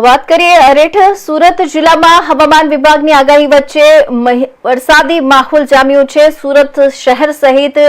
વાત કરીએ અરેઠ સુરત જિલ્લામાં હવામાન વિભાગની આગાહી વચ્ચે વરસાદી માહોલ જામ્યો છે। સુરત શહેર સહિત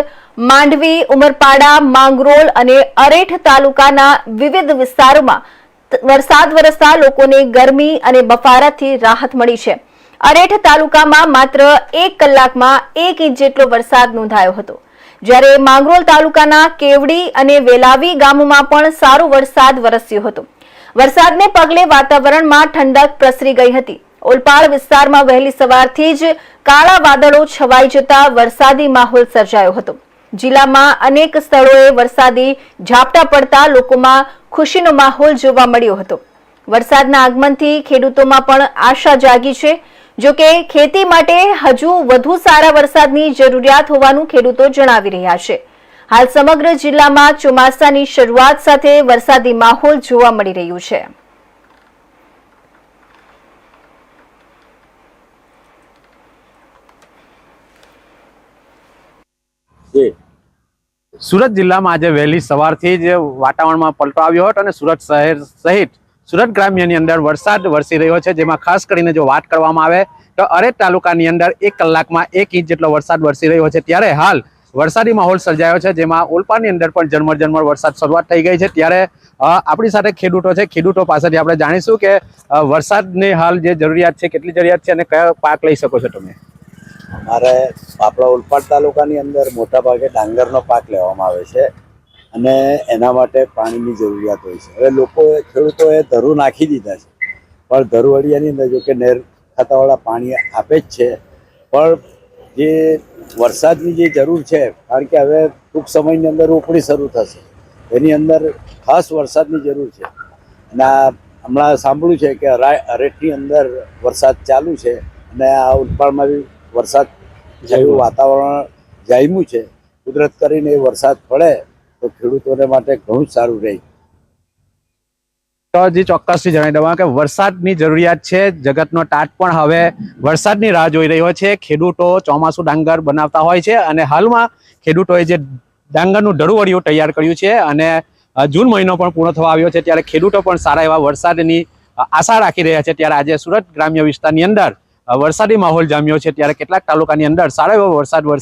માંડવી, ઉમરપાડા, માંગરોળ અને અરેઠ તાલુકાના વિવિધ વિસ્તારોમાં વરસાદ વરસતા લોકોને ગરમી અને બફારાથી રાહત મળી છે। અરેઠ તાલુકામાં માત્ર 1 કલાકમાં 1 ઇંચ જેટલો વરસાદ નોંધાયો હતો, જ્યારે માંગરોળ તાલુકાના કેવડી અને વેલાવી ગામોમાં પણ સારો વરસાદ વરસ્યો હતો। વરસાદને પગલે વાતાવરણમાં ઠંડક પ્રસરી ગઈ હતી। ઓલપાડ વિસ્તારમાં વહેલી સવારથી જ કાળા વાદળો છવાઈ જતા વરસાદી માહોલ સર્જાયો હતો। જિલ્લામાં અનેક સ્થળોએ વરસાદી ઝાપટા પડતા લોકોમાં ખુશીનો માહોલ જોવા મળ્યો હતો। વરસાદના આગમનથી ખેડૂતોમાં પણ આશા જાગી છે। જો કે ખેતી માટે હજુ વધુ સારા વરસાદની જરૂરિયાત હોવાનું ખેડૂતો જણાવી રહ્યા છે। હાલ સમગ્ર જિલ્લામાં ચોમાસાની શરૂઆત સાથે વરસાદી માહોલ જોવા મળી રહ્યું છે। સુરત જિલ્લામાં આજે વહેલી સવારથી જ વાતાવરણમાં પલટો આવ્યો હતો અને સુરત શહેર સહિત સુરત ગ્રામ્યની અંદર વરસાદ વરસી રહ્યો છે, જેમાં ખાસ કરીને જો વાત કરવામાં આવે તો અરેઠ તાલુકાની અંદર 1 કલાકમાં 1 ઇંચ જેટલો વરસાદ વરસી રહ્યો છે। ત્યારે હાલ વરસાદી માહોલ સર્જાયો છે, જેમાં ઓલપાડની અંદર પણ ઝરમર વરસાદ શરૂઆત થઈ ગઈ છે। ત્યારે આપણી સાથે ખેડૂતો છે, ખેડૂતો પાસેથી આપણે જાણીશું કે વરસાદની હાલ જે જરૂરિયાત છે, કેટલી જરૂરિયાત છે અને કયો પાક લઈ શકો છો તમે? અમારે આપણા ઓલપાડ તાલુકાની અંદર મોટા ભાગે ડાંગરનો પાક લેવામાં આવે છે અને એના માટે પાણીની જરૂરિયાત હોય છે। હવે ખેડૂતોએ ધરું નાખી દીધા છે, પણ ધરુવડિયાની અંદર જો કે નહેર ખાતાવાળા પાણી આપે જ છે, પણ જે વરસાદની જે જરૂર છે, કારણ કે હવે ટૂંક સમયની અંદર રોપણી શરૂ થશે, એની અંદર ખાસ વરસાદની જરૂર છે। અને હમણાં સાંભળ્યું છે કે અરેઠની અંદર વરસાદ ચાલુ છે અને આ ઓલપાડમાં બી વરસાદ જેવું વાતાવરણ જામ્યું છે। કુદરત કરીને એ વરસાદ પડે તો ખેડૂતોને માટે ઘણું જ સારું રહે। તો જે ચોક્કસથી જણાવી દઉં કે વરસાદની જરૂરિયાત છે, જગતનો તાત પણ હવે વરસાદની રાહ જોઈ રહ્યો છે। ખેડૂતો ચોમાસું ડાંગર બનાવતા હોય છે અને હાલમાં ખેડૂતોએ જે ડાંગરનું ડરુવડિયું તૈયાર કર્યું છે અને જૂન મહિનો પણ પૂર્ણ થવા આવ્યો છે, ત્યારે ખેડૂતો પણ સારા એવા વરસાદની આશા રાખી રહ્યા છે। ત્યારે આજે સુરત ગ્રામ્ય વિસ્તારની અંદર વરસાદી માહોલ જામ્યો છે, ત્યારે કેટલાક તાલુકાની અંદર સારો એવો વરસાદ વરસ્યો।